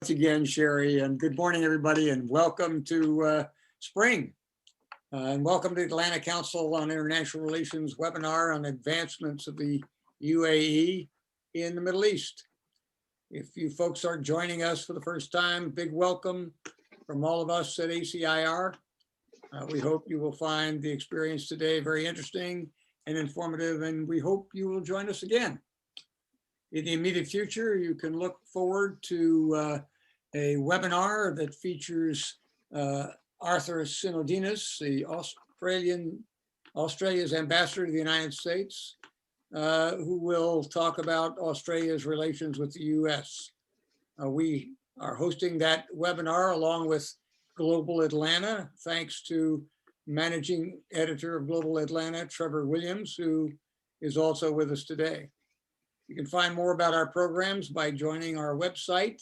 Once again, Sherry, and good morning, everybody, and welcome to spring. And welcome to the Atlanta Council on International Relations webinar on advancements of the UAE in the Middle East. If you folks are joining us for the first time, big welcome from all of us at ACIR. We hope you will find the experience today very interesting and informative, and we hope you will join us again. In the immediate future, you can look forward to a webinar that features Arthur Sinodinos, the Australia's ambassador to the United States, who will talk about Australia's relations with the US. We are hosting that webinar along with Global Atlanta, thanks to managing editor of Global Atlanta, Trevor Williams, who is also with us today. You can find more about our programs by joining our website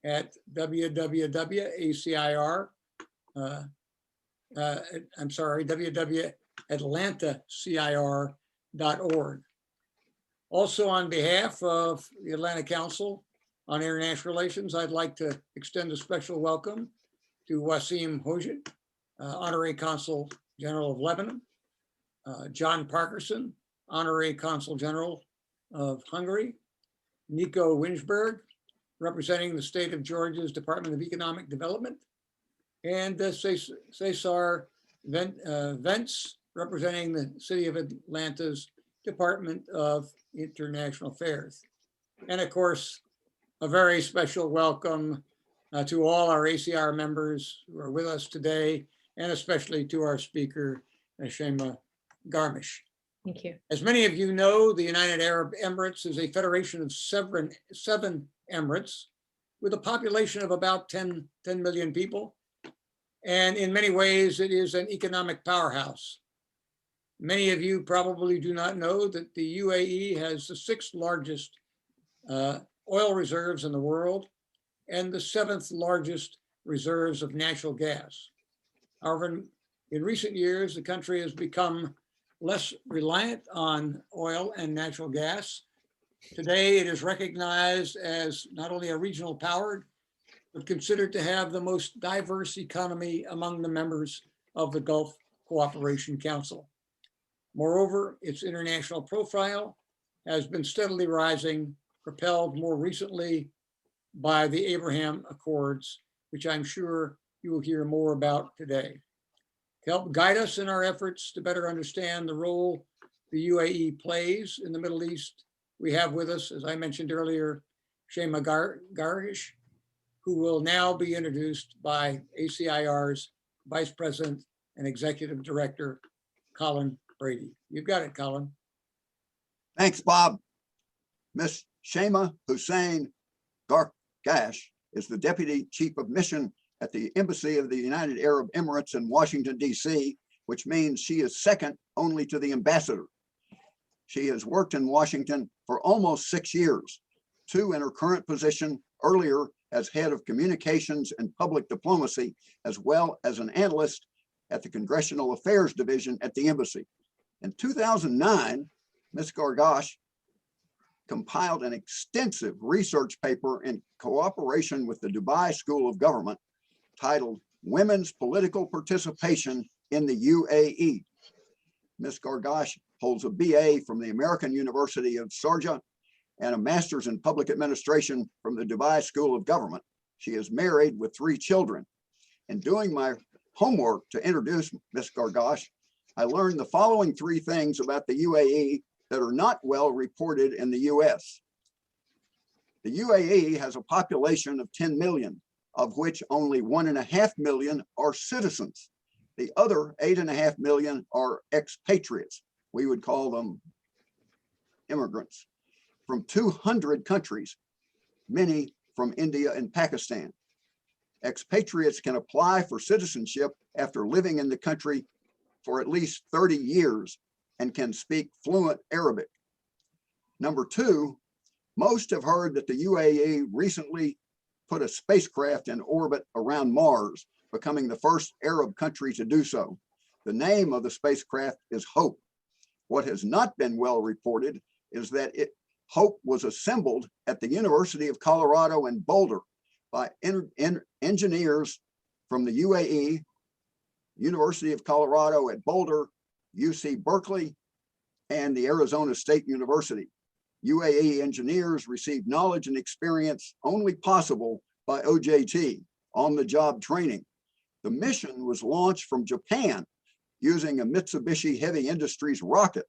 at www.atlantacir.org. Also, on behalf of the Atlanta Council on International Relations, I'd like to extend a special welcome to Wasim Hojit, Honorary Consul General of Lebanon, John Parkerson, Honorary Consul General of Hungary, Nico Winsberg, representing the state of Georgia's Department of Economic Development, and Cesar Vence, representing the City of Atlanta's Department of International Affairs. And of course, a very special welcome to all our ACR members who are with us today, and especially to our speaker, Shaima Gargash. Thank you. As many of you know, the United Arab Emirates is a federation of seven emirates with a population of about 10 million people. And in many ways, it is an economic powerhouse. Many of you probably do not know that the UAE has the 6th largest oil reserves in the world and the 7th largest reserves of natural gas. However, in recent years, the country has become less reliant on oil and natural gas. Today, it is recognized as not only a regional power, but considered to have the most diverse economy among the members of the Gulf Cooperation Council. Moreover, its international profile has been steadily rising, propelled more recently by the Abraham Accords, which I'm sure you will hear more about today. To help guide us in our efforts to better understand the role the UAE plays in the Middle East, we have with us, as I mentioned earlier, Shaima Gargash, who will now be introduced by ACIR's Vice President and Executive Director, Colin Brady. You've got it, Colin. Thanks, Bob. Ms. Shaima Hussein Gargash is the Deputy Chief of Mission at the Embassy of the United Arab Emirates in Washington, D.C., which means she is second only to the ambassador. She has worked in Washington for almost 6 years, 2 in her current position, earlier as head of communications and public diplomacy, as well as an analyst at the Congressional Affairs Division at the embassy. In 2009, Ms. Gargash compiled an extensive research paper in cooperation with the Dubai School of Government titled Women's Political Participation in the UAE. Ms. Gargash holds a BA from the American University of Sharjah and a master's in public administration from the Dubai School of Government. She is married with 3 children. In doing my homework to introduce Ms. Gargash, I learned the following 3 things about the UAE that are not well reported in the US. The UAE has a population of 10 million, of which only 1.5 million are citizens. The other 8.5 million are expatriates. We would call them immigrants from 200 countries, many from India and Pakistan. Expatriates can apply for citizenship after living in the country for at least 30 years and can speak fluent Arabic. Number 2, most have heard that the UAE recently put a spacecraft in orbit around Mars, becoming the first Arab country to do so. The name of the spacecraft is HOPE. What has not been well reported is that HOPE was assembled at the University of Colorado in Boulder, by engineers from the UAE, University of Colorado at Boulder, UC Berkeley, and the Arizona State University. UAE engineers received knowledge and experience only possible by OJT, on-the-job training. The mission was launched from Japan using a Mitsubishi Heavy Industries rocket.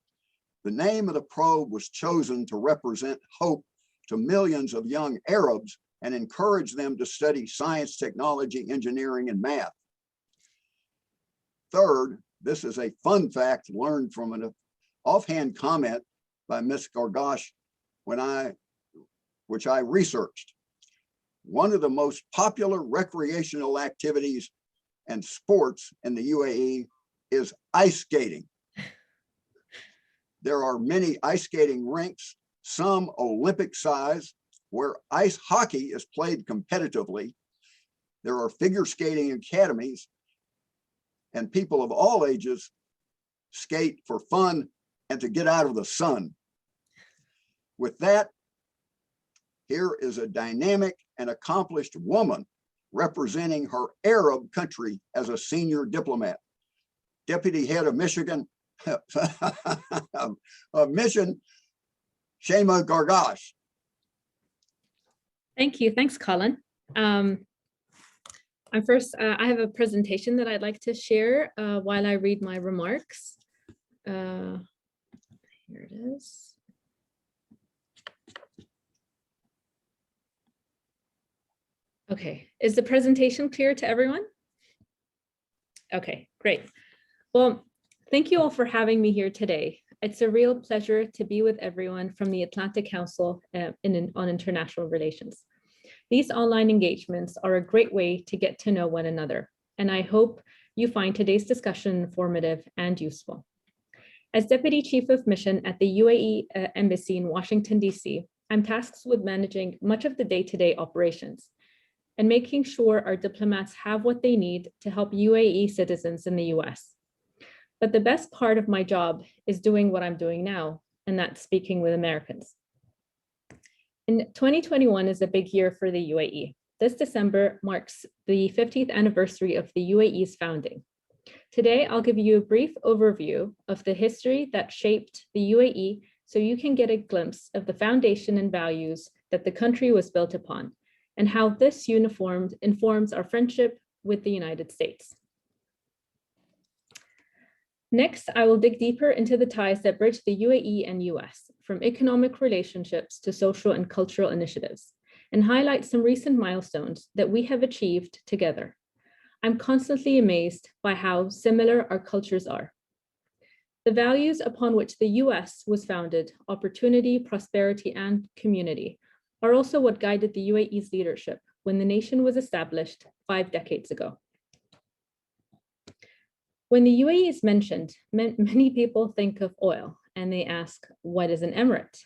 The name of the probe was chosen to represent hope to millions of young Arabs and encourage them to study science, technology, engineering, and math. Third, this is a fun fact learned from an offhand comment by Ms. Gargash which I researched. One of the most popular recreational activities and sports in the UAE is ice skating. There are many ice skating rinks, some Olympic size, where ice hockey is played competitively. There are figure skating academies, and people of all ages skate for fun and to get out of the sun. With that, here is a dynamic and accomplished woman representing her Arab country as a senior diplomat. Deputy Head of Michigan, of Mission, Shaima Gargash. Thank you. Thanks, Colin. I have a presentation that I'd like to share while I read my remarks. Here it is. Okay, is the presentation clear to everyone? Okay, great. Well, thank you all for having me here today. It's a real pleasure to be with everyone from the Atlantic Council on International Relations. These online engagements are a great way to get to know one another, and I hope you find today's discussion informative and useful. As Deputy Chief of Mission at the UAE Embassy in Washington, D.C., I'm tasked with managing much of the day-to-day operations and making sure our diplomats have what they need to help UAE citizens in the US. But the best part of my job is doing what I'm doing now, and that's speaking with Americans. And 2021 is a big year for the UAE. This December marks the 50th anniversary of the UAE's founding. Today, I'll give you a brief overview of the history that shaped the UAE so you can get a glimpse of the foundation and values that the country was built upon, and how this informs our friendship with the United States. Next, I will dig deeper into the ties that bridge the UAE and US, from economic relationships to social and cultural initiatives, and highlight some recent milestones that we have achieved together. I'm constantly amazed by how similar our cultures are. The values upon which the US was founded, opportunity, prosperity, and community, are also what guided the UAE's leadership when the nation was established 5 decades ago. When the UAE is mentioned, many people think of oil and they ask, what is an emirate?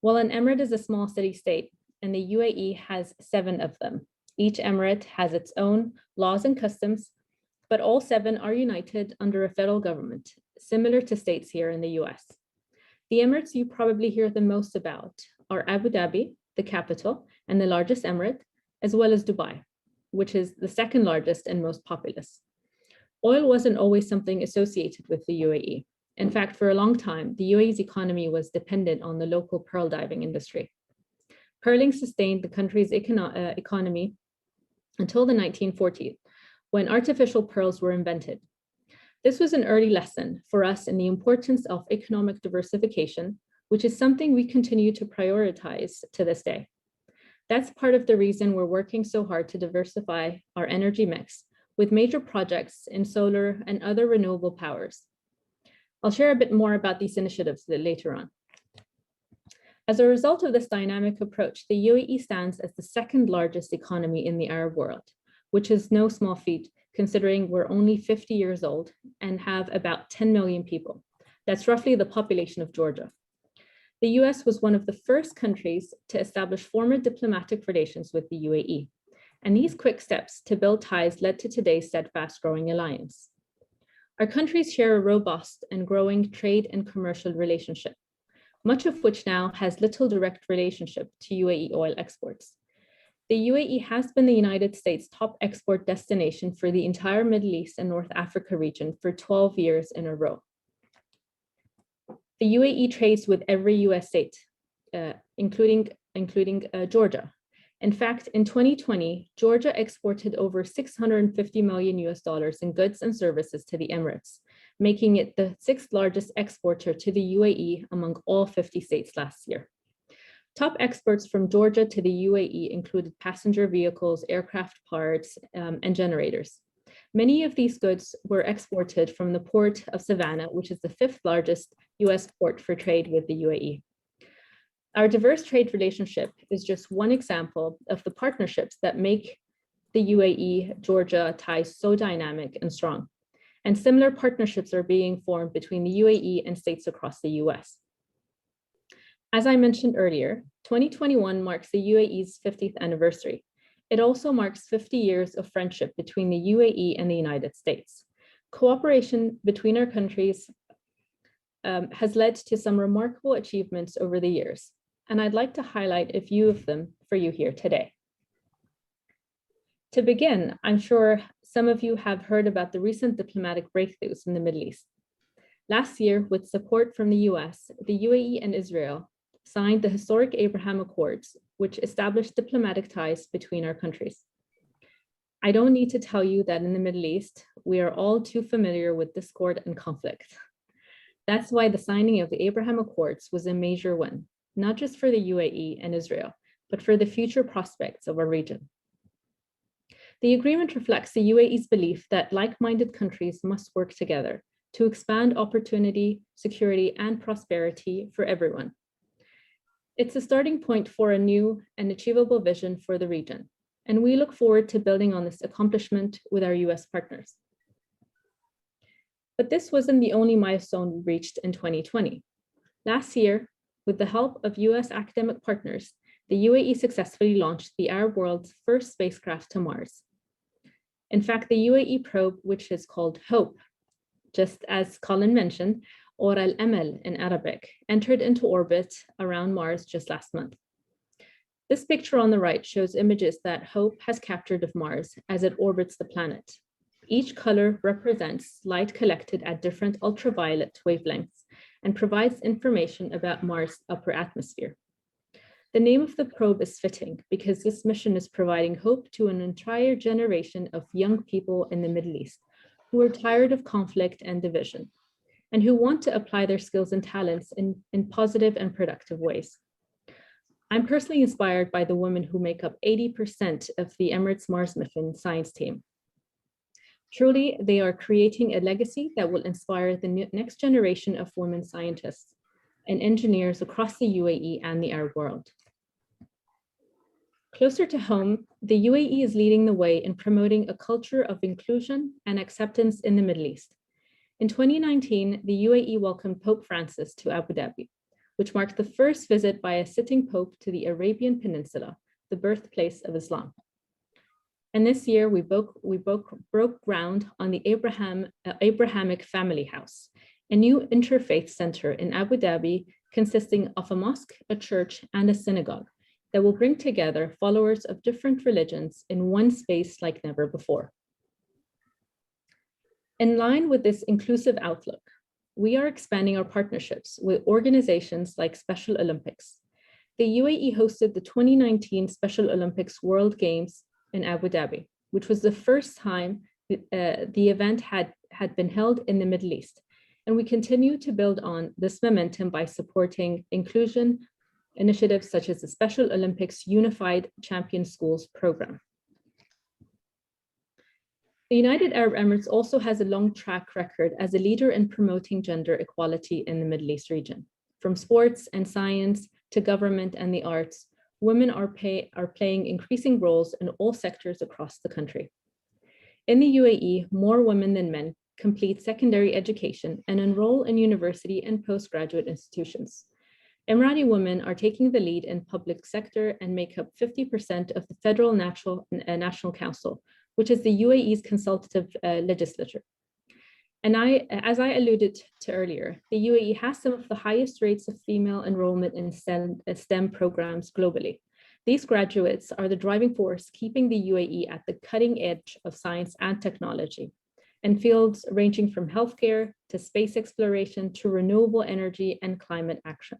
Well, an emirate is a small city-state, and the UAE has 7 of them. Each emirate has its own laws and customs, but all 7 are united under a federal government, similar to states here in the US. The emirates you probably hear the most about are Abu Dhabi, the capital and the largest emirate, as well as Dubai, which is the 2nd largest and most populous. Oil wasn't always something associated with the UAE. In fact, for a long time, the UAE's economy was dependent on the local pearl diving industry. Pearling sustained the country's economy until the 1940s, when artificial pearls were invented. This was an early lesson for us in the importance of economic diversification, which is something we continue to prioritize to this day. That's part of the reason we're working so hard to diversify our energy mix with major projects in solar and other renewable powers. I'll share a bit more about these initiatives later on. As a result of this dynamic approach, the UAE stands as the 2nd largest economy in the Arab world, which is no small feat considering we're only 50 years old and have about 10 million people. That's roughly the population of Georgia. The US was one of the first countries to establish formal diplomatic relations with the UAE, and these quick steps to build ties led to today's steadfast growing alliance. Our countries share a robust and growing trade and commercial relationship, much of which now has little direct relationship to UAE oil exports. The UAE has been the United States' top export destination for the entire Middle East and North Africa region for 12 years in a row. The UAE trades with every US state, including Georgia. In fact, in 2020, Georgia exported over $650 million in goods and services to the Emirates, making it the 6th largest exporter to the UAE among all 50 states last year. Top exports from Georgia to the UAE included passenger vehicles, aircraft parts, and generators. Many of these goods were exported from the port of Savannah, which is the 5th largest US port for trade with the UAE. Our diverse trade relationship is just one example of the partnerships that make the UAE-Georgia ties so dynamic and strong. And similar partnerships are being formed between the UAE and states across the US. As I mentioned earlier, 2021 marks the UAE's 50th anniversary. It also marks 50 years of friendship between the UAE and the United States. Cooperation between our countries has led to some remarkable achievements over the years, and I'd like to highlight a few of them for you here today. To begin, I'm sure some of you have heard about the recent diplomatic breakthroughs in the Middle East. Last year, with support from the US, the UAE and Israel signed the historic Abraham Accords, which established diplomatic ties between our countries. I don't need to tell you that in the Middle East, we are all too familiar with discord and conflict. That's why the signing of the Abraham Accords was a major win, not just for the UAE and Israel, but for the future prospects of our region. The agreement reflects the UAE's belief that like-minded countries must work together to expand opportunity, security, and prosperity for everyone. It's a starting point for a new and achievable vision for the region, and we look forward to building on this accomplishment with our US partners. But this wasn't the only milestone we reached in 2020. Last year, with the help of US academic partners, the UAE successfully launched the Arab world's first spacecraft to Mars. In fact, the UAE probe, which is called HOPE, just as Colin mentioned, or Al-Amal in Arabic, entered into orbit around Mars just last month. This picture on the right shows images that HOPE has captured of Mars as it orbits the planet. Each color represents light collected at different ultraviolet wavelengths and provides information about Mars' upper atmosphere. The name of the probe is fitting because this mission is providing hope to an entire generation of young people in the Middle East who are tired of conflict and division, and who want to apply their skills and talents in positive and productive ways. I'm personally inspired by the women who make up 80% of the Emirates Mars Mission science team. Truly, they are creating a legacy that will inspire the next generation of women scientists and engineers across the UAE and the Arab world. Closer to home, the UAE is leading the way in promoting a culture of inclusion and acceptance in the Middle East. In 2019, the UAE welcomed Pope Francis to Abu Dhabi, which marked the first visit by a sitting pope to the Arabian Peninsula, the birthplace of Islam. And this year, we broke ground on the Abrahamic Family House, a new interfaith center in Abu Dhabi consisting of a mosque, a church, and a synagogue that will bring together followers of different religions in one space like never before. In line with this inclusive outlook, we are expanding our partnerships with organizations like Special Olympics. The UAE hosted the 2019 Special Olympics World Games in Abu Dhabi, which was the first time the event had been held in the Middle East. And we continue to build on this momentum by supporting inclusion initiatives such as the Special Olympics Unified Champion Schools program. The United Arab Emirates also has a long track record as a leader in promoting gender equality in the Middle East region. From sports and science to government and the arts, women are playing increasing roles in all sectors across the country. In the UAE, more women than men complete secondary education and enroll in university and postgraduate institutions. Emirati women are taking the lead in public sector and make up 50% of the Federal National Council, which is the UAE's consultative legislature. And as I alluded to earlier, the UAE has some of the highest rates of female enrollment in STEM programs globally. These graduates are the driving force keeping the UAE at the cutting edge of science and technology in fields ranging from healthcare to space exploration to renewable energy and climate action.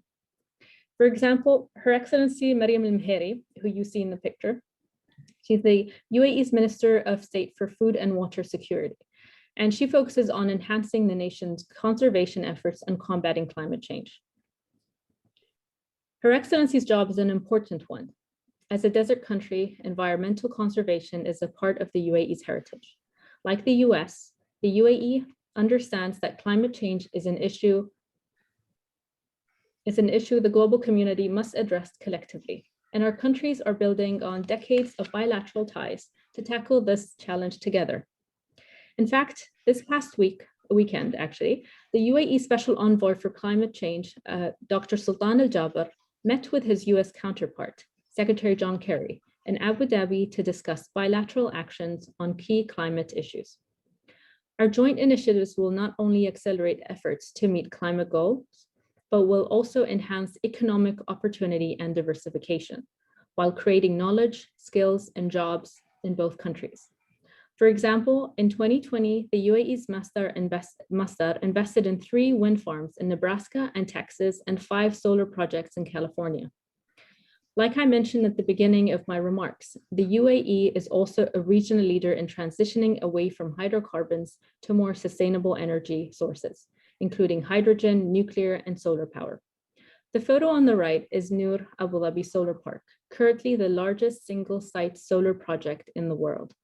For example, Her Excellency Mariam Al-Meheri, who you see in the picture, she's the UAE's Minister of State for Food and Water Security, and she focuses on enhancing the nation's conservation efforts and combating climate change. Her Excellency's job is an important one. As a desert country, environmental conservation is a part of the UAE's heritage. Like the US, the UAE understands that climate change is an issue the global community must address collectively, and our countries are building on decades of bilateral ties to tackle this challenge together. In fact, this past weekend, the UAE Special Envoy for Climate Change, Dr. Sultan Al-Jaber, met with his US counterpart, Secretary John Kerry, in Abu Dhabi to discuss bilateral actions on key climate issues. Our joint initiatives will not only accelerate efforts to meet climate goals, but will also enhance economic opportunity and diversification, while creating knowledge, skills, and jobs in both countries. For example, in 2020, the UAE's Masdar invested in 3 wind farms in Nebraska and Texas and 5 solar projects in California. Like I mentioned at the beginning of my remarks, the UAE is also a regional leader in transitioning away from hydrocarbons to more sustainable energy sources, including hydrogen, nuclear, and solar power. The photo on the right is Noor Abu Dhabi Solar Park, currently the largest single-site solar project in the world.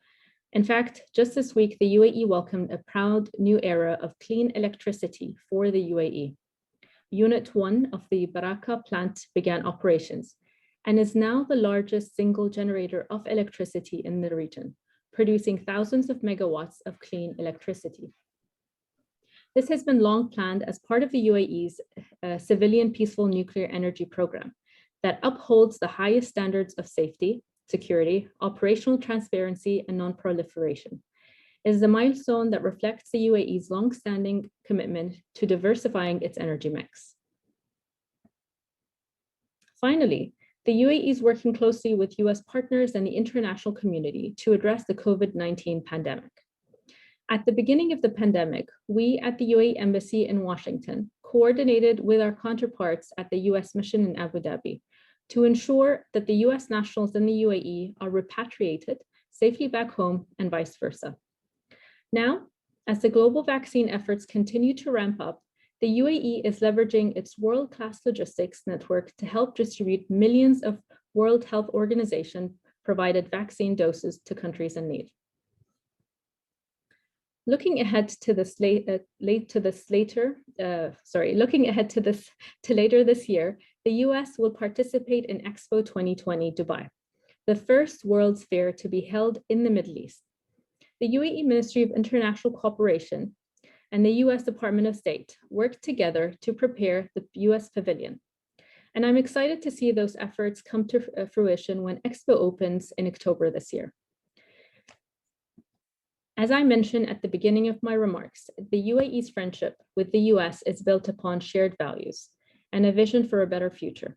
In fact, just this week, the UAE welcomed a proud new era of clean electricity for the UAE. Unit 1 of the Baraka plant began operations and is now the largest single generator of electricity in the region, producing thousands of megawatts of clean electricity. This has been long planned as part of the UAE's civilian peaceful nuclear energy program that upholds the highest standards of safety, security, operational transparency, and non-proliferation. It is a milestone that reflects the UAE's long-standing commitment to diversifying its energy mix. Finally, the UAE is working closely with US partners and the international community to address the COVID-19 pandemic. At the beginning of the pandemic, we at the UAE Embassy in Washington coordinated with our counterparts at the US Mission in Abu Dhabi to ensure that the US nationals in the UAE are repatriated safely back home and vice versa. Now, as the global vaccine efforts continue to ramp up, the UAE is leveraging its world-class logistics network to help distribute millions of World Health Organization provided vaccine doses to countries in need. Looking ahead to later this year, the US will participate in Expo 2020 Dubai, the first World's Fair to be held in the Middle East. The UAE Ministry of International Cooperation and the US Department of State worked together to prepare the US Pavilion. And I'm excited to see those efforts come to fruition when Expo opens in October this year. As I mentioned at the beginning of my remarks, the UAE's friendship with the US is built upon shared values and a vision for a better future.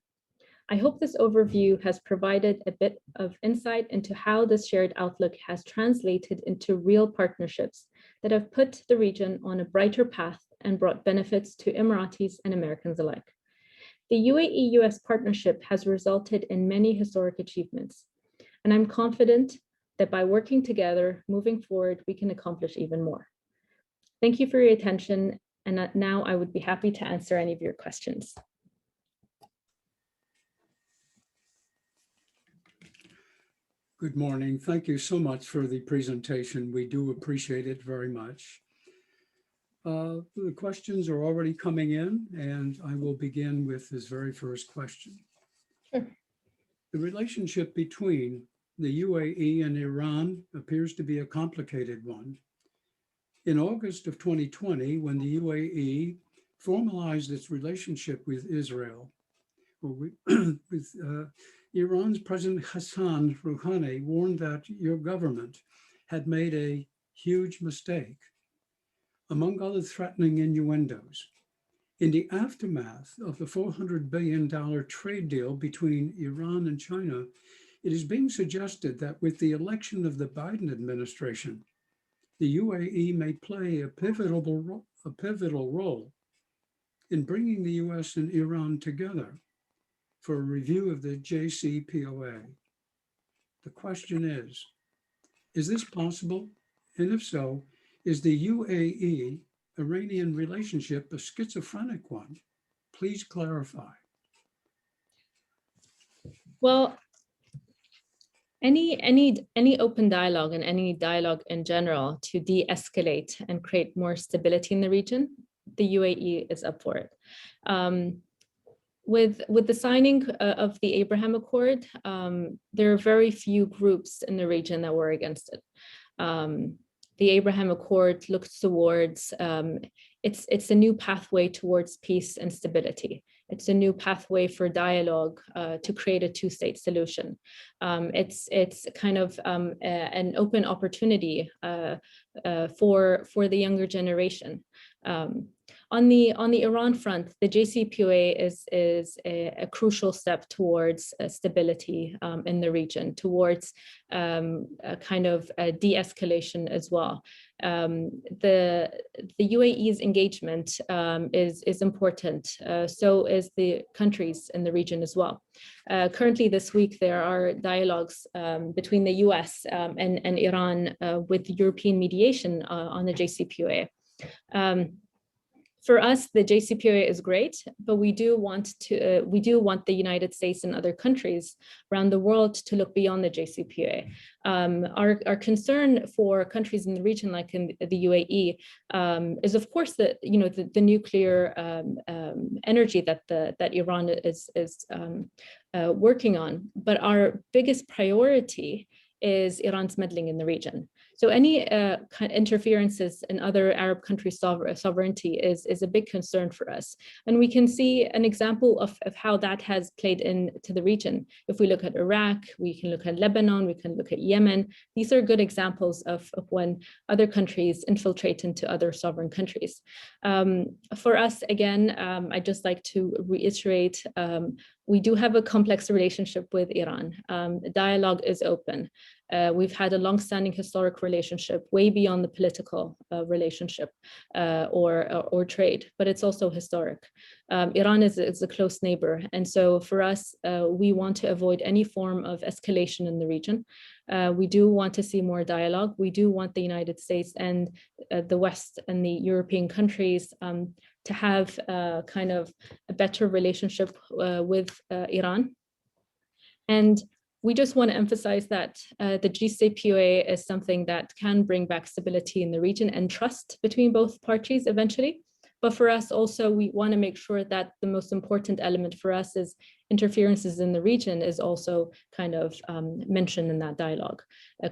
I hope this overview has provided a bit of insight into how this shared outlook has translated into real partnerships that have put the region on a brighter path and brought benefits to Emiratis and Americans alike. The UAE-US partnership has resulted in many historic achievements, and I'm confident that by working together, moving forward, we can accomplish even more. Thank you for your attention, and now I would be happy to answer any of your questions. Good morning. Thank you so much for the presentation. We do appreciate it very much. The questions are already coming in, and I will begin with this very first question. Sure. The relationship between the UAE and Iran appears to be a complicated one. In August of 2020, when the UAE formalized its relationship with Israel, Iran's President Hassan Rouhani warned that your government had made a huge mistake. Among other threatening innuendos, In the aftermath of the $400 billion trade deal between Iran and China, it is being suggested that with the election of the Biden administration, the UAE may play a pivotal role in bringing the US and Iran together for a review of the JCPOA. The question is this possible? And if so, is the UAE-Iranian relationship a schizophrenic one? Please clarify. Well, any open dialogue and any dialogue in general to de-escalate and create more stability in the region, the UAE is up for it. With the signing of the Abraham Accord, there are very few groups in the region that were against it. The Abraham Accord looks towards, it's a new pathway towards peace and stability. It's a new pathway for dialogue to create a two-state solution. It's kind of an open opportunity for the younger generation. On the Iran front, the JCPOA is a crucial step towards stability in the region, towards a kind of a de-escalation as well. The UAE's engagement is important, so is the countries in the region as well. Currently this week, there are dialogues between the US and Iran with European mediation on the JCPOA. For us, the JCPOA is great, but we do want the United States and other countries around the world to look beyond the JCPOA. Our concern for countries in the region, like in the UAE, is of course the nuclear energy that Iran is working on. But our biggest priority is Iran's meddling in the region. So any kind of interferences in other Arab countries' sovereignty is a big concern for us. And we can see an example of how that has played into the region. If we look at Iraq, we can look at Lebanon, we can look at Yemen. These are good examples of when other countries infiltrate into other sovereign countries. For us, again, I'd just like to reiterate, we do have a complex relationship with Iran. The dialogue is open. We've had a long-standing historic relationship way beyond the political relationship or trade, but it's also historic. Iran is a close neighbor. And so for us, we want to avoid any form of escalation in the region. We do want to see more dialogue. We do want the United States and the West and the European countries to have kind of a better relationship with Iran. And we just want to emphasize that the JCPOA is something that can bring back stability in the region and trust between both parties eventually. But for us also, we want to make sure that the most important element for us is interferences in the region is also kind of mentioned in that dialogue.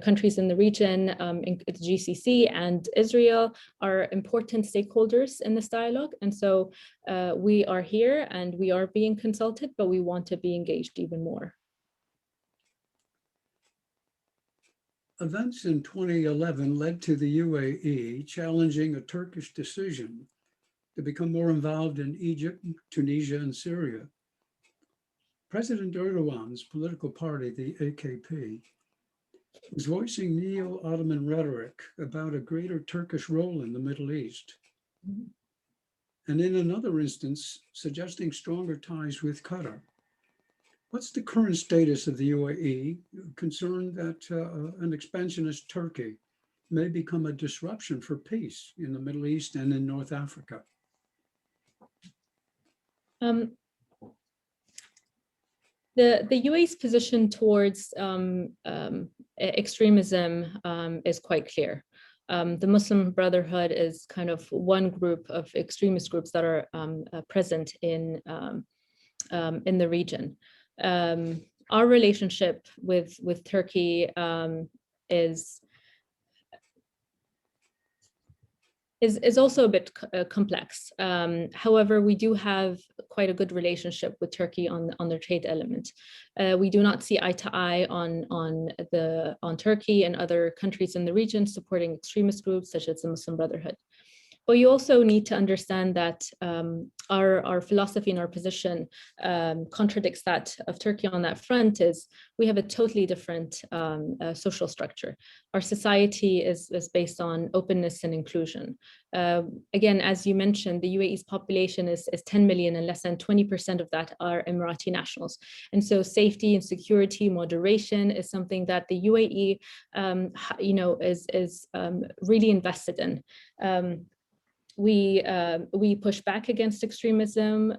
Countries in the region, in the GCC and Israel are important stakeholders in this dialogue. And so we are here and we are being consulted, but we want to be engaged even more. Events in 2011 led to the UAE challenging a Turkish decision to become more involved in Egypt, Tunisia, and Syria. President Erdogan's political party, the AKP, was voicing neo-Ottoman rhetoric about a greater Turkish role in the Middle East. And in another instance, suggesting stronger ties with Qatar. What's the current status of the UAE, concerned that an expansionist Turkey may become a disruption for peace in the Middle East and in North Africa? The UAE's position towards extremism is quite clear. The Muslim Brotherhood is kind of one group of extremist groups that are present in the region. Our relationship with Turkey is also a bit complex. However, we do have quite a good relationship with Turkey on their trade element. We do not see eye to eye on Turkey and other countries in the region supporting extremist groups such as the Muslim Brotherhood. But you also need to understand that our philosophy and our position contradicts that of Turkey on that front. Is we have a totally different social structure. Our society is based on openness and inclusion. Again, as you mentioned, the UAE's population is 10 million, and less than 20% of that are Emirati nationals. And so safety and security, moderation is something that the UAE is really invested in. We push back against extremism.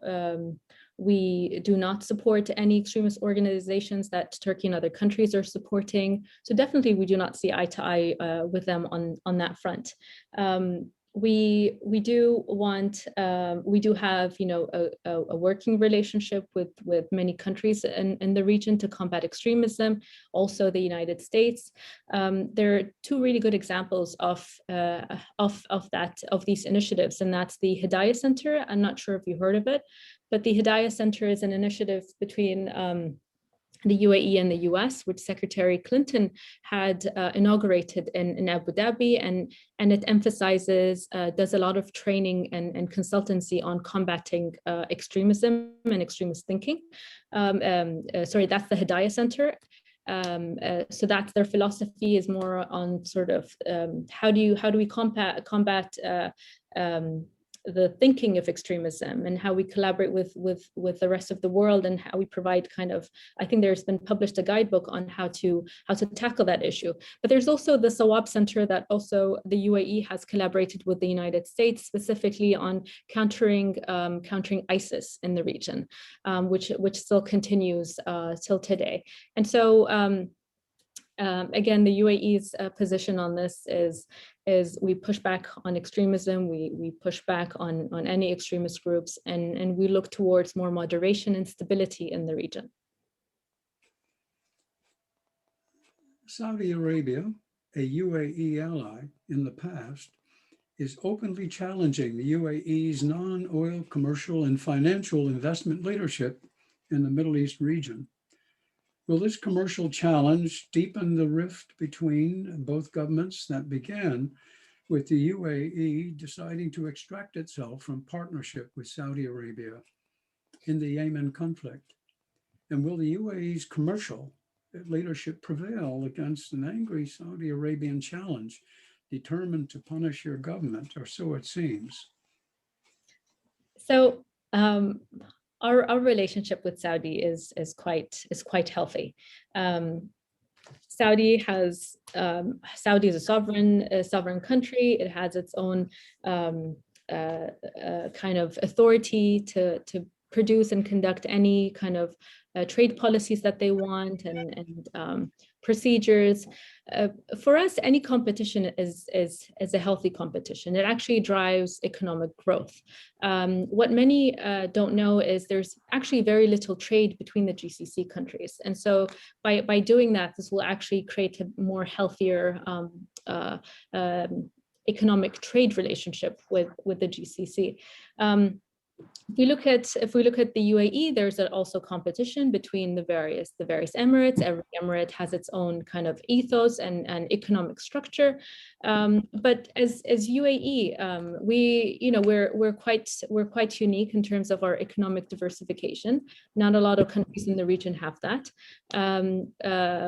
We do not support any extremist organizations that Turkey and other countries are supporting. So definitely we do not see eye to eye with them on that front. We do have a working relationship with many countries in the region to combat extremism, also the United States. There are two really good examples of these initiatives, and that's the Hidayah Center. I'm not sure if you heard of it, but the Hidayah Center is an initiative between the UAE and the US, which Secretary Clinton had inaugurated in Abu Dhabi, and it emphasizes, does a lot of training and consultancy on combating extremism and extremist thinking. Sorry, that's the Hidayah Center. So that's their philosophy, is more on sort of how do we combat the thinking of extremism, and how we collaborate with the rest of the world, and how we provide I think there's been published a guidebook on how to tackle that issue. But there's also the Sawab Center that also the UAE has collaborated with the United States, specifically on countering ISIS in the region, which still continues till today. And so again, the UAE's position on this is we push back on extremism, we push back on any extremist groups, and we look towards more moderation and stability in the region. Saudi Arabia, a UAE ally in the past, is openly challenging the UAE's non-oil commercial and financial investment leadership in the Middle East region. Will this commercial challenge deepen the rift between both governments that began with the UAE deciding to extract itself from partnership with Saudi Arabia in the Yemen conflict? And will the UAE's commercial leadership prevail against an angry Saudi Arabian challenge determined to punish your government, or so it seems? So our relationship with Saudi is quite healthy. Saudi is a sovereign country. It has its own kind of authority to produce and conduct any kind of trade policies that they want, and procedures. For us, any competition is a healthy competition. It actually drives economic growth. What many don't know is there's actually very little trade between the GCC countries. And so by doing that, this will actually create a more healthier economic trade relationship with the GCC. If we look at the UAE, there's also competition between the various emirates. Every emirate has its own kind of ethos and economic structure. But as UAE, we're quite unique in terms of our economic diversification. Not a lot of countries in the region have that.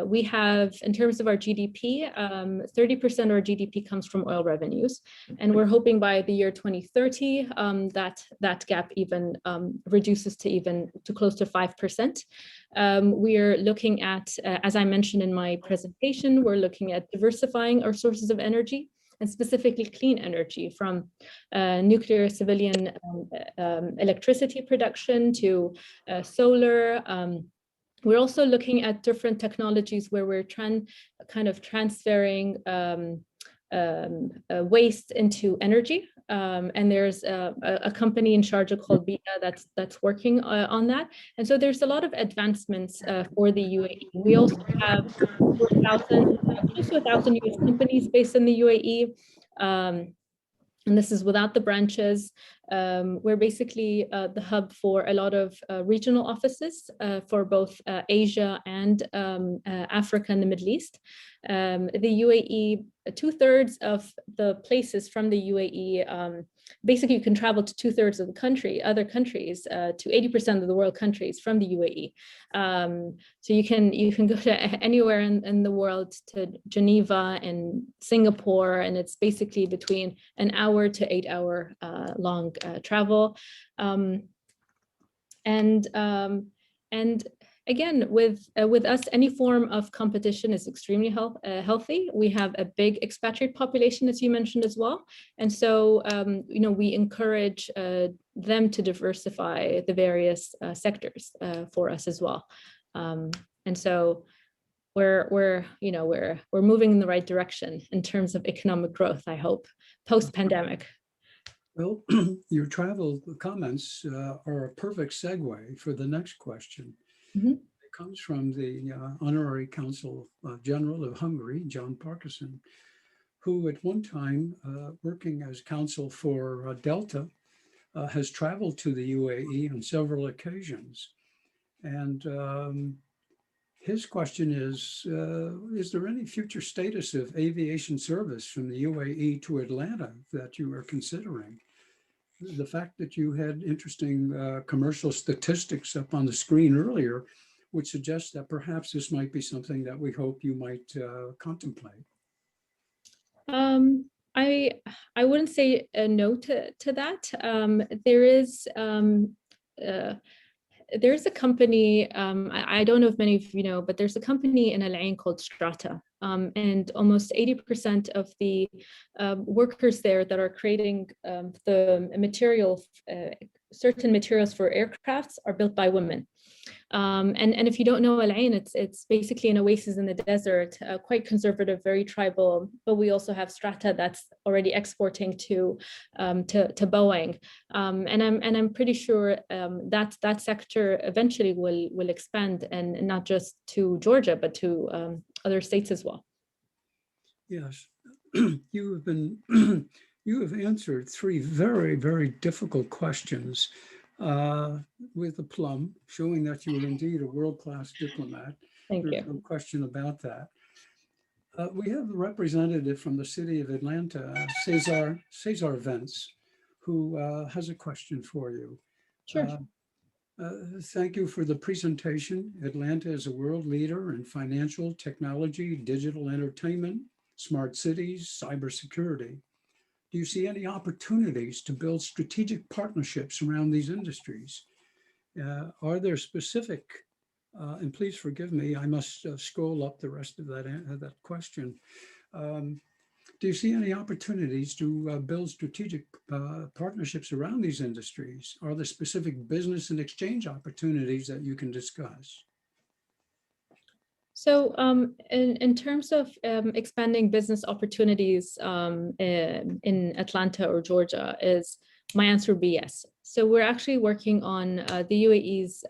We have, in terms of our GDP, 30% of our GDP comes from oil revenues, and we're hoping by the year 2030 that gap even reduces to close to 5%. We are looking at, as I mentioned in my presentation, we're looking at diversifying our sources of energy, and specifically clean energy, from nuclear civilian electricity production to solar. We're also looking at different technologies where we're transferring waste into energy. And there's a company in Sharjah called Beta that's working on that. And so there's a lot of advancements for the UAE. We also have close to 1,000 US companies based in the UAE. And this is without the branches. We're basically the hub for a lot of regional offices for both Asia and Africa and the Middle East. The UAE, 2/3 of the places from the UAE, basically you can travel to 2/3 of the country, other countries, to 80% of the world countries from the UAE. So you can go to anywhere in the world, to Geneva and Singapore, and it's basically between an hour to 8-hour long travel. And again, with us, any form of competition is extremely healthy. We have a big expatriate population, as you mentioned as well. And so, we encourage them to diversify the various sectors for us as well. And so we're moving in the right direction in terms of economic growth, I hope, post-pandemic. Well, your travel comments are a perfect segue for the next question. Mhm. It comes from the Honorary Consul General of Hungary, John Parkinson, who at one time, working as consul for Delta, has traveled to the UAE on several occasions. And his question is there any future status of aviation service from the UAE to Atlanta that you are considering? The fact that you had interesting commercial statistics up on the screen earlier would suggest that perhaps this might be something that we hope you might contemplate. I wouldn't say no to that. There's a company, I don't know if many of you know, but there's a company in Al Ain called Strata. And almost 80% of the workers there that are creating the material, certain materials for aircrafts are built by women. And if you don't know Al Ain, it's basically an oasis in the desert, quite conservative, very tribal. But we also have Strata that's already exporting to Boeing, and I'm pretty sure that sector eventually will expand, and not just to Georgia, but to other states as well. Yes, you have answered three very, very difficult questions with aplomb, showing that you are indeed a world-class diplomat. Thank There's you. no question about that. We have a representative from the city of Atlanta, Cesar Vence, who has a question for you. Sure. Thank you for the presentation. Atlanta is a world leader in financial technology, digital entertainment, smart cities, cybersecurity. Do you see any opportunities to build strategic partnerships around these industries? Are there specific, and please forgive me, I must scroll up the rest of that question. Do you see any opportunities to build strategic partnerships around these industries? Are there specific business and exchange opportunities that you can discuss? So in terms of expanding business opportunities in Atlanta or Georgia, my answer would be yes. So we're actually working on the UAE's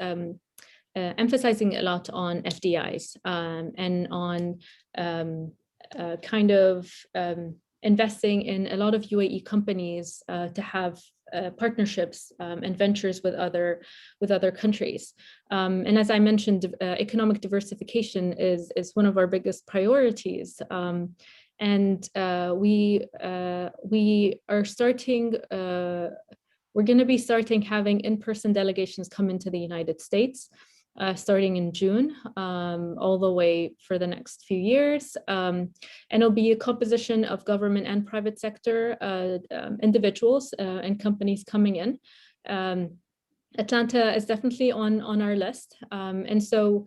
emphasizing a lot on FDIs and on investing in a lot of UAE companies to have partnerships and ventures with other countries. And as I mentioned, economic diversification is one of our biggest priorities. And we are starting, we're going to be starting having in-person delegations come into the United States. Starting in June, all the way for the next few years. And it'll be a composition of government and private sector individuals and companies coming in. Atlanta is definitely on our list. And so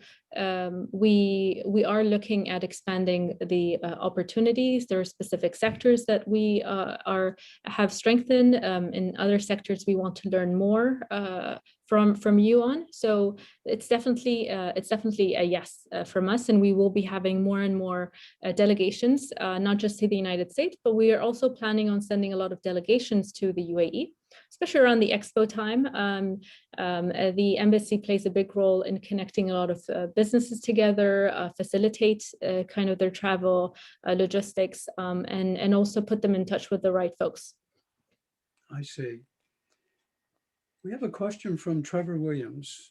we are looking at expanding the opportunities. There are specific sectors that we have strengthened. In other sectors, we want to learn more from you on. So it's definitely a yes from us, and we will be having more and more delegations, not just to the United States, but we are also planning on sending a lot of delegations to the UAE, especially around the expo time. The embassy plays a big role in connecting a lot of businesses together, facilitate kind of their travel logistics, and also put them in touch with the right folks. I see. We have a question from Trevor Williams,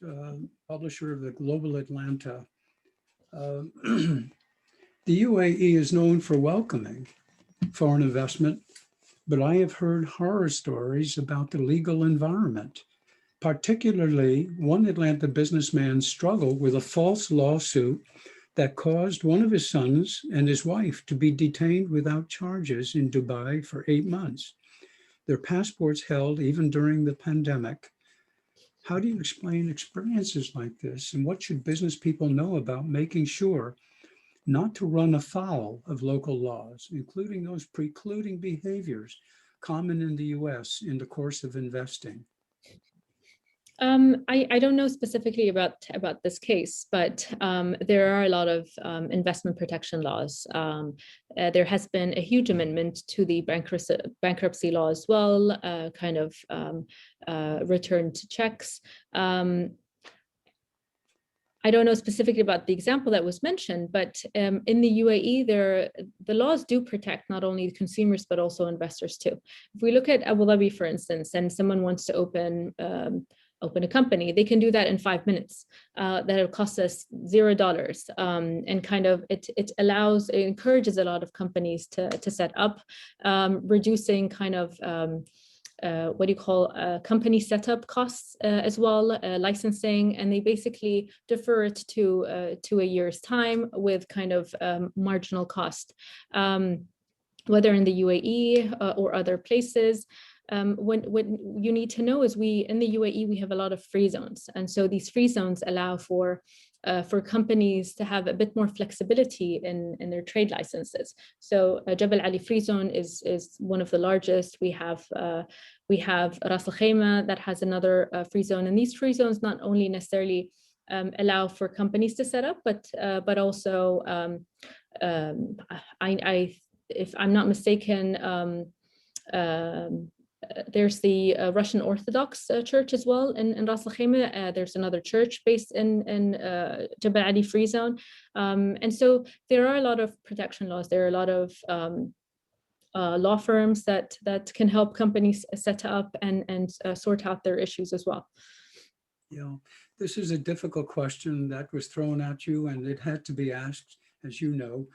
publisher of the Global Atlanta. The UAE is known for welcoming foreign investment, but I have heard horror stories about the legal environment. Particularly, one Atlanta businessman struggled with a false lawsuit that caused one of his sons and his wife to be detained without charges in Dubai for 8 months. Their passports held even during the pandemic. How do you explain experiences like this? And what should business people know about making sure not to run afoul of local laws, including those precluding behaviors common in the US in the course of investing? I don't know specifically about this case, but there are a lot of investment protection laws. There has been a huge amendment to the bankruptcy law as well, kind of returned checks. I don't know specifically about the example that was mentioned, but in the UAE, the laws do protect not only consumers, but also investors too. If we look at Abu Dhabi, for instance, and someone wants to open a company, they can do that in 5 minutes. That'll cost us $0. And kind of it encourages a lot of companies to set up, reducing kind of what do you call company setup costs as well, licensing, and they basically defer it to a year's time with kind of marginal cost. Whether in the UAE or other places, what you need to know is in the UAE, we have a lot of free zones. And so these free zones allow for companies to have a bit more flexibility in their trade licenses. So Jebel Ali Free Zone is one of the largest. We have Ras Al Khaimah that has another free zone. And these free zones not only necessarily allow for companies to set up, but also, if I'm not mistaken, there's the Russian Orthodox Church as well in Ras Al Khaimah. There's another church based in Jebel Ali Free Zone. And so there are a lot of protection laws. There are a lot of law firms that can help companies set up and sort out their issues as well. Yeah, this is a difficult question that was thrown at you, and it had to be asked, as you know.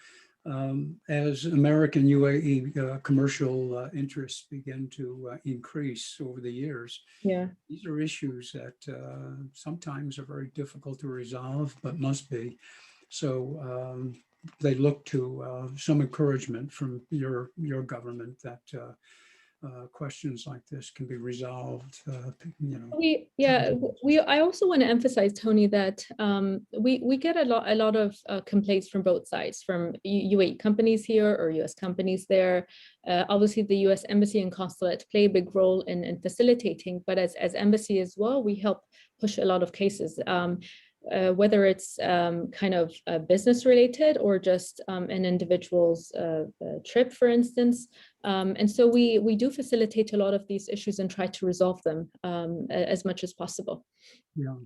As American UAE commercial interests begin to increase over the years. Yeah, these are issues that sometimes are very difficult to resolve, but must be. So they look to some encouragement from your government that questions like this can be resolved. I also want to emphasize, Tony, that we get a lot of complaints from both sides, from UAE companies here or US companies there. Obviously, the US Embassy and Consulate play a big role in facilitating, but as embassy as well, we help push a lot of cases. Whether it's kind of business related or just an individual's trip, for instance. And so we do facilitate a lot of these issues and try to resolve them as much as possible. Yeah.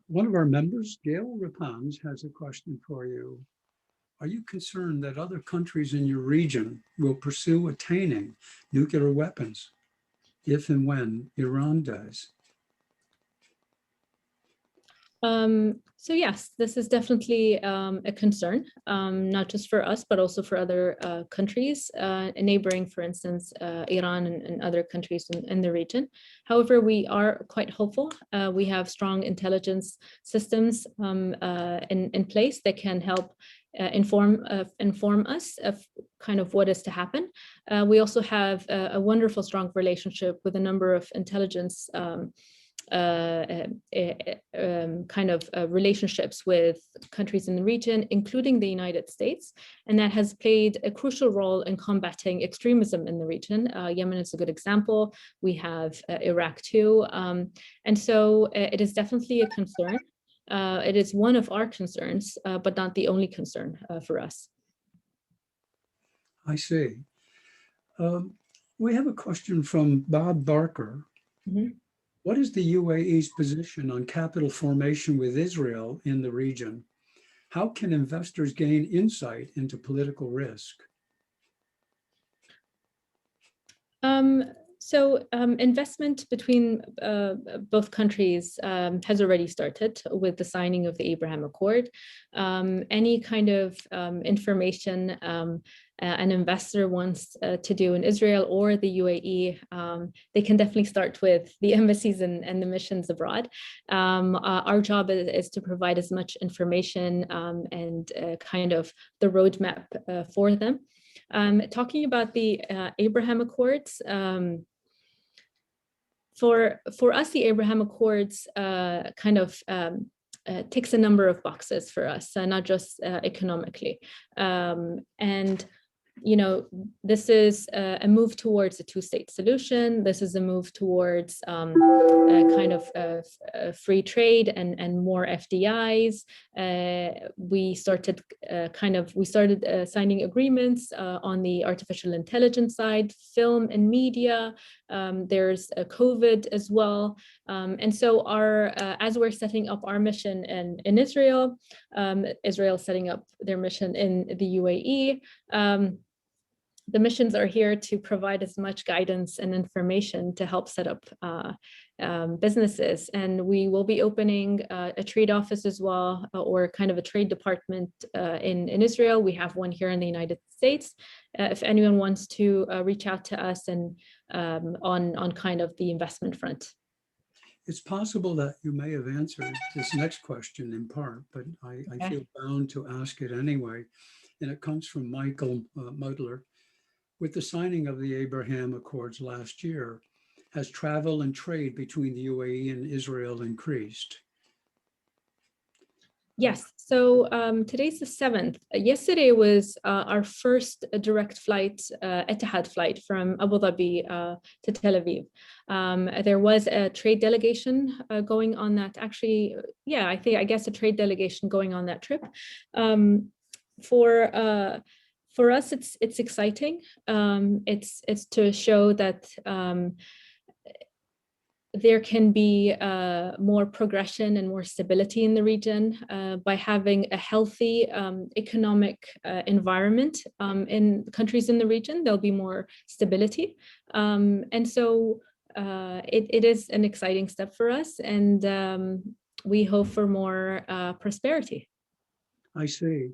One of our members, Gail Rapans, has a question for you. Are you concerned that other countries in your region will pursue attaining nuclear weapons if and when Iran does? So yes, this is definitely a concern, not just for us, but also for other countries, neighboring, for instance, Iran and other countries in the region. However, we are quite hopeful. We have strong intelligence systems in place that can help inform us of kind of what is to happen. We also have a wonderful, strong relationship with a number of intelligence relationships with countries in the region, including the United States, and that has played a crucial role in combating extremism in the region. Yemen is a good example. We have Iraq too, and so it is definitely a concern. It is one of our concerns, but not the only concern for us. I see. We have a question from Bob Barker. Mm-hmm. What is the UAE's position on capital formation with Israel in the region? How can investors gain insight into political risk? Investment between both countries has already started with the signing of the Abraham Accord. Any kind of information an investor wants to do in Israel or the UAE, they can definitely start with the embassies and the missions abroad. Our job is to provide as much information and kind of the roadmap for them. Talking about the Abraham Accords, for us, the Abraham Accords ticks a number of boxes for us, not just economically. And this is a move towards a two-state solution. This is a move towards free trade and more FDIs. We started signing agreements on the artificial intelligence side, film and media. There's COVID as well. And so as we're setting up our mission in Israel, Israel setting up their mission in the UAE, the missions are here to provide as much guidance and information to help set up businesses. And we will be opening a trade office as well, or kind of a trade department in Israel. We have one here in the United States. If anyone wants to reach out to us and on kind of the investment front. It's possible that you may have answered this next question in part, but I feel bound to ask it anyway. And it comes from Michael Mudler. With the signing of the Abraham Accords last year, has travel and trade between the UAE and Israel increased? Yes, so today's the 7th. Yesterday was our first direct flight, Etihad flight from Abu Dhabi to Tel Aviv. There was a trade delegation going on that, actually, yeah, I guess a trade delegation going on that trip. For us, it's exciting. It's to show that there can be more progression and more stability in the region by having a healthy economic environment in countries in the region. There'll be more stability. And so it is an exciting step for us, and we hope for more prosperity. I see.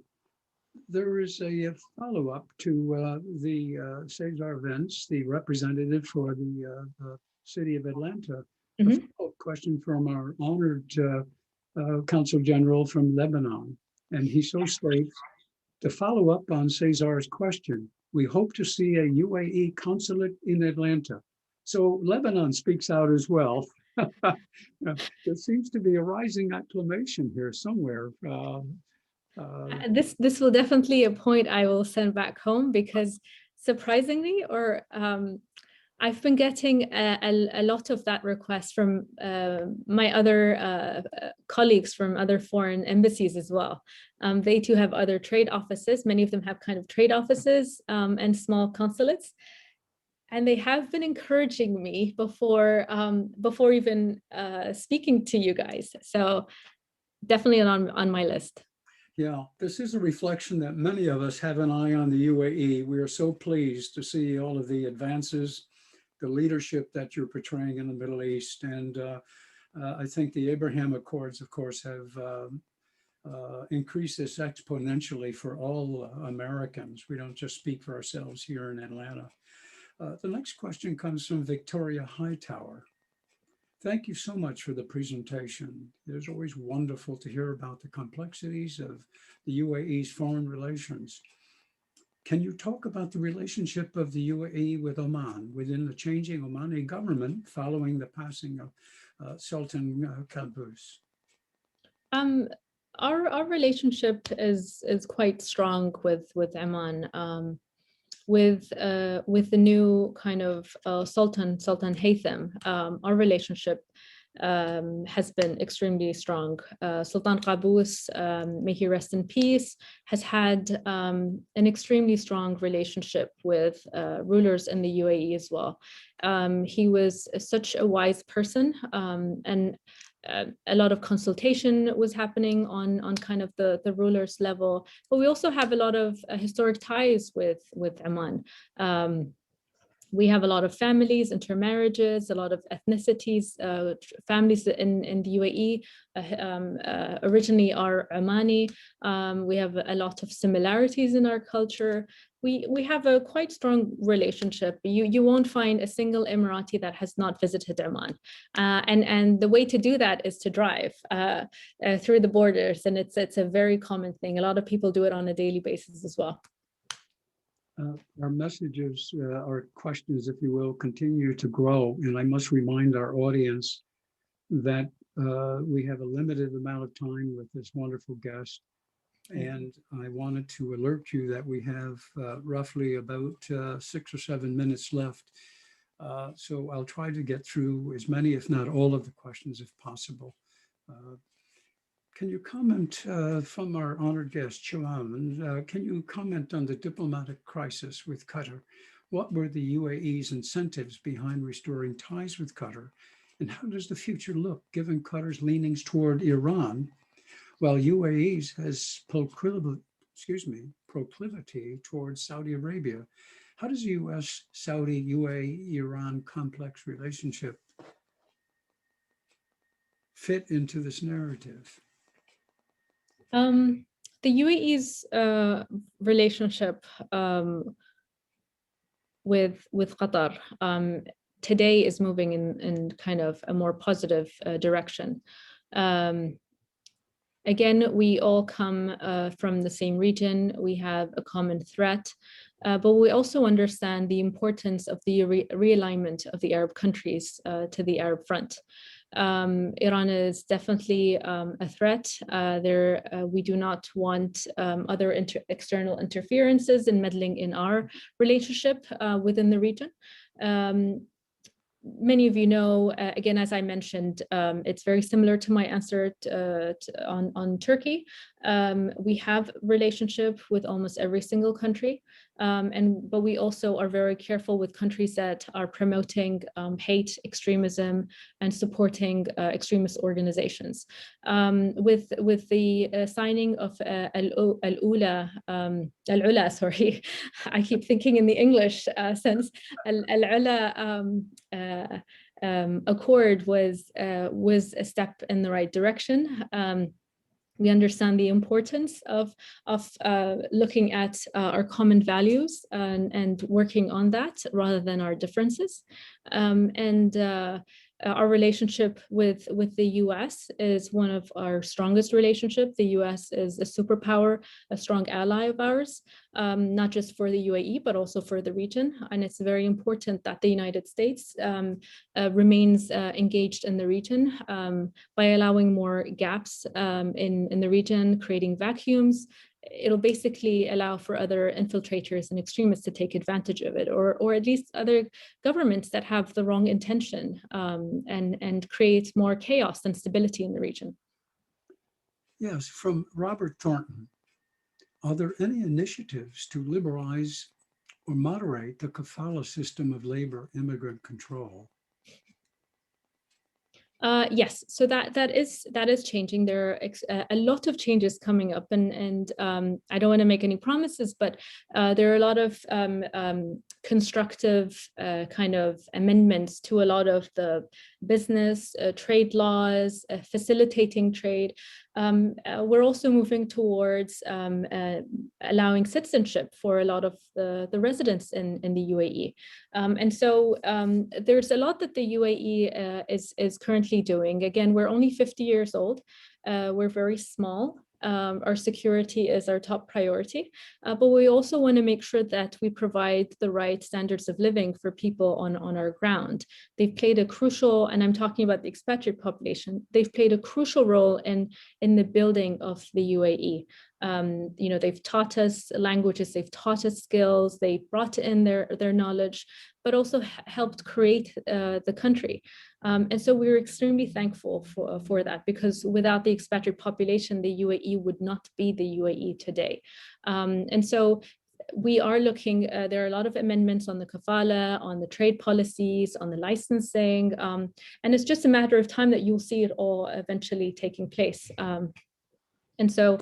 There is a follow-up to the Cesar Vance, the representative for the city of Atlanta. A follow-up question from our honored Consul General from Lebanon. And he so states, to follow up on Cesar's question, we hope to see a UAE consulate in Atlanta. So Lebanon speaks out as well. There seems to be a rising acclamation here somewhere. This will definitely a point I will send back home, because surprisingly, I've been getting a lot of that request from my other colleagues from other foreign embassies as well. They too have other trade offices. Many of them have kind of trade offices and small consulates. And they have been encouraging me before even speaking to you guys. So definitely on my list. Yeah, this is a reflection that many of us have an eye on the UAE. We are so pleased to see all of the advances, the leadership that you're portraying in the Middle East. And I think the Abraham Accords, of course, have increased this exponentially for all Americans. We don't just speak for ourselves here in Atlanta. The next question comes from Victoria Hightower. Thank you so much for the presentation. It is always wonderful to hear about the complexities of the UAE's foreign relations. Can you talk about the relationship of the UAE with Oman within the Changing Omani Government following the passing of Sultan Qaboos? Our relationship is quite strong with Oman. With the new kind of Sultan Haytham, our relationship has been extremely strong. Sultan Qaboos, may he rest in peace, has had an extremely strong relationship with rulers in the UAE as well. He was such a wise person, and a lot of consultation was happening on kind of the rulers level, but we also have a lot of historic ties with Oman. We have a lot of families, intermarriages, a lot of ethnicities, families in the UAE originally are Omani. We have a lot of similarities in our culture. We have a quite strong relationship. You won't find a single Emirati that has not visited Oman. And the way to do that is to drive through the borders. And it's a very common thing. A lot of people do it on a daily basis as well. Our messages, our questions, if you will, continue to grow. And I must remind our audience that we have a limited amount of time with this wonderful guest. And I wanted to alert you that we have roughly about 6 or 7 minutes left. So I'll try to get through as many, if not all of the questions if possible. Can you comment from our honored guest, Shaima, can you comment on the diplomatic crisis with Qatar? What were the UAE's incentives behind restoring ties with Qatar? And how does the future look given Qatar's leanings toward Iran, while UAE's has proclivity towards Saudi Arabia? How does the US, Saudi, UAE, Iran complex relationship fit into this narrative? The UAE's relationship with Qatar today is moving in kind of a more positive direction. Again, we all come from the same region. We have a common threat, but we also understand the importance of the realignment of the Arab countries to the Arab front. Iran is definitely a threat. We do not want other external interferences and meddling in our relationship within the region. Many of you know, again, as I mentioned, it's very similar to my answer on Turkey. We have relationship with almost every single country, but we also are very careful with countries that are promoting hate, extremism, and supporting extremist organizations. With the signing of Al-Ula, sorry, I keep thinking in the English sense, Al-Ula accord was a step in the right direction. We understand the importance of looking at our common values and working on that rather than our differences. Our relationship with the US is one of our strongest relationships. The US is a superpower, a strong ally of ours, not just for the UAE, but also for the region. And it's very important that the United States remains engaged in the region by allowing more gaps in the region, creating vacuums. It'll basically allow for other infiltrators and extremists to take advantage of it, or at least other governments that have the wrong intention and create more chaos and stability in the region. Yes, from Robert Thornton, are there any initiatives to liberalize or moderate the kafala system of labor immigrant control? Yes, so that is changing. There are a lot of changes coming up, and I don't want to make any promises, but there are a lot of constructive kind of amendments to a lot of the business, trade laws, facilitating trade. We're also moving towards allowing citizenship for a lot of the residents in the UAE. And so there's a lot that the UAE is currently doing. Again, we're only 50 years old. We're very small. Our security is our top priority, but we also want to make sure that we provide the right standards of living for people on our ground. They've played a crucial, and I'm talking about the expatriate population, they've played a crucial role in the building of the UAE. You know, they've taught us languages, they've taught us skills, they brought in their knowledge, but also helped create the country. And so we're extremely thankful for that, because without the expatriate population, the UAE would not be the UAE today. And so we are looking, there are a lot of amendments on the kafala, on the trade policies, on the licensing, and it's just a matter of time that you'll see it all eventually taking place. And so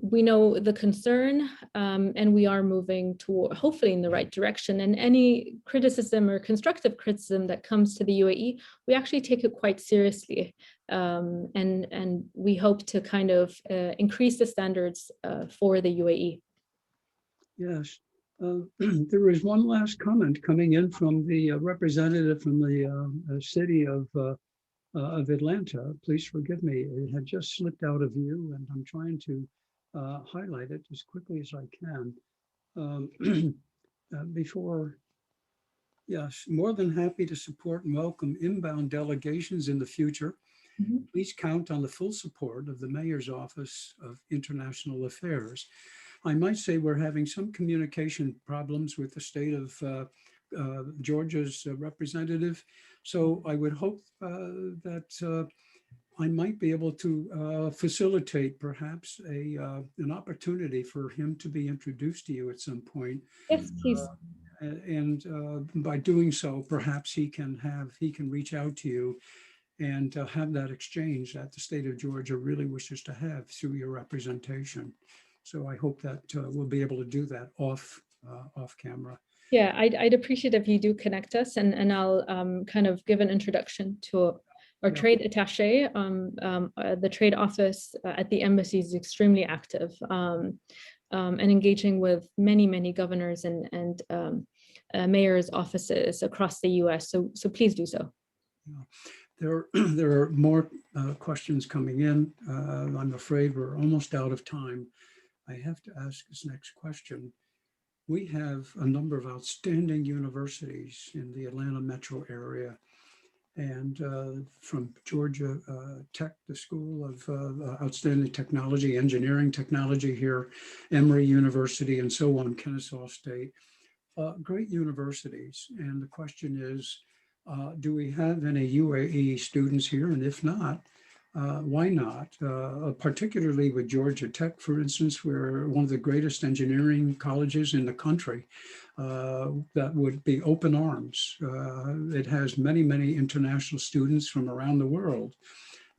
we know the concern, and we are moving toward, hopefully, in the right direction. And any criticism or constructive criticism that comes to the UAE, we actually take it quite seriously. And we hope to kind of increase the standards for the UAE. Yes. There is one last comment coming in from the representative from the city of Atlanta. Please forgive me. It had just slipped out of view, and I'm trying to highlight it as quickly as I can. Before, yes, more than happy to support and welcome inbound delegations in the future. Mhm. Please count on the full support of the Mayor's Office of International Affairs. I might say we're having some communication problems with the state of Georgia's representative. So I would hope that I might be able to facilitate perhaps an opportunity for him to be introduced to you at some point. Yes, please. And by doing so, perhaps he can reach out to you and have that exchange that the state of Georgia really wishes to have through your representation. So I hope that we'll be able to do that off camera. Yeah, I'd appreciate if you do connect us, and I'll kind of give an introduction to our trade attaché. The trade office at the embassy is extremely active and engaging with many governors and mayors' offices across the US. So please do so. Yeah. There are more questions coming in. I'm afraid we're almost out of time. I have to ask this next question. We have a number of outstanding universities in the Atlanta metro area, and from Georgia Tech, the School of Outstanding Technology, Engineering Technology here, Emory University, and so on, Kennesaw State, great universities. And the question is, do we have any UAE students here? And if not, why not? Particularly with Georgia Tech, for instance, we're one of the greatest engineering colleges in the country. That would be open arms. It has many international students from around the world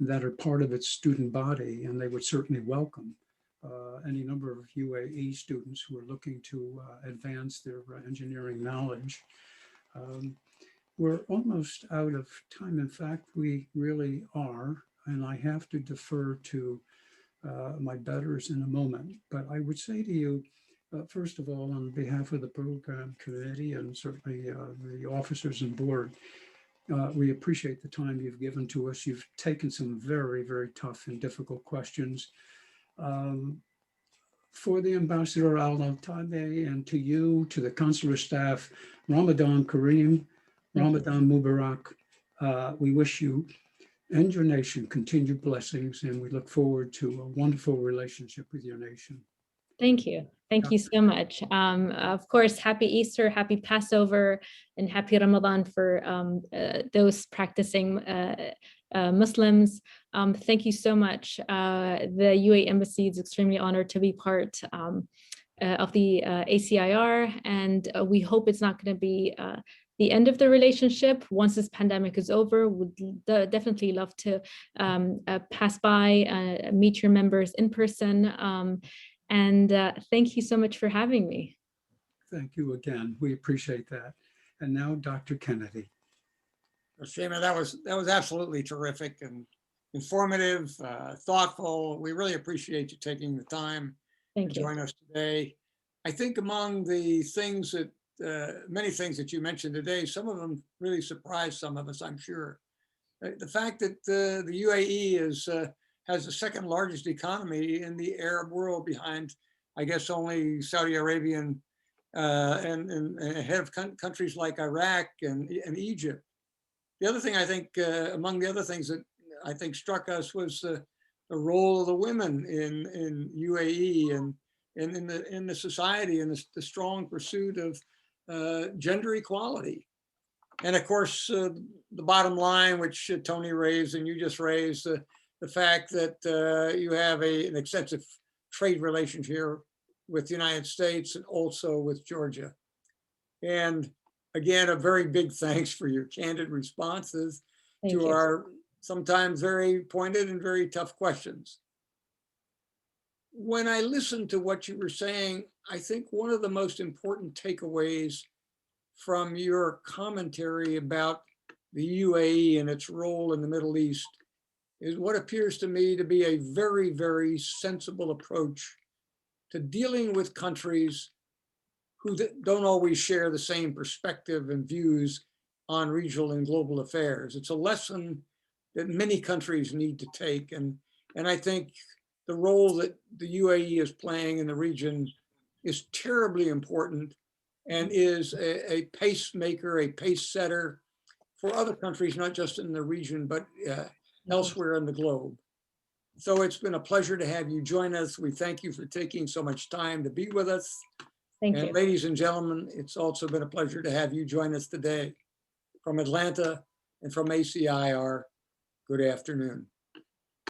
that are part of its student body, and they would certainly welcome any number of UAE students who are looking to advance their engineering knowledge. We're almost out of time. In fact, we really are, and I have to defer to my betters in a moment. But I would say to you, first of all, on behalf of the program committee and certainly the officers and board, we appreciate the time you've given to us. You've taken some very tough and difficult questions. For the Ambassador Al-Tabe and to you, to the consular staff, Ramadan Kareem, Ramadan Mubarak. We wish you and your nation continued blessings, and we look forward to a wonderful relationship with your nation. Thank you. Thank you so much. Of course, happy Easter, happy Passover, and happy Ramadan for those practicing Muslims. Thank you so much. The UAE Embassy is extremely honored to be part of the ACIR, and we hope it's not going to be the end of the relationship. Once this pandemic is over, would definitely love to pass by, meet your members in person. And thank you so much for having me. Thank you again. We appreciate that. And now, Dr. Kennedy. Shaima, that was absolutely terrific and informative, thoughtful. We really appreciate you taking the time to join us today. I think among the things that many things that you mentioned today, some of them really surprised some of us, I'm sure. The fact that the UAE has the second largest economy in the Arab world, behind, I guess, only Saudi Arabia and ahead of countries like Iraq and Egypt. The other thing I think, among the other things that I think struck us, was the role of the women in UAE and in the society, and the strong pursuit of gender equality. And of course, the bottom line, which Tony raised and you just raised, the fact that you have an extensive trade relationship here with the United States and also with Georgia. And again, a very big thanks for your candid responses to our sometimes very pointed and very tough questions. when I listened to what you were saying, I think one of the most important takeaways from your commentary about the UAE and its role in the Middle East is what appears to me to be a very, very sensible approach to dealing with countries who don't always share the same perspective and views on regional and global affairs. It's a lesson that many countries need to take. And I think the role that the UAE is playing in the region is terribly important and is a pacemaker, a pace setter for other countries, not just in the region, but elsewhere in the globe. So it's been a pleasure to have you join us. We thank you for taking so much time to be with us. Thank And you. ladies and gentlemen, it's also been a pleasure to have you join us today. From Atlanta and from ACIR, good afternoon.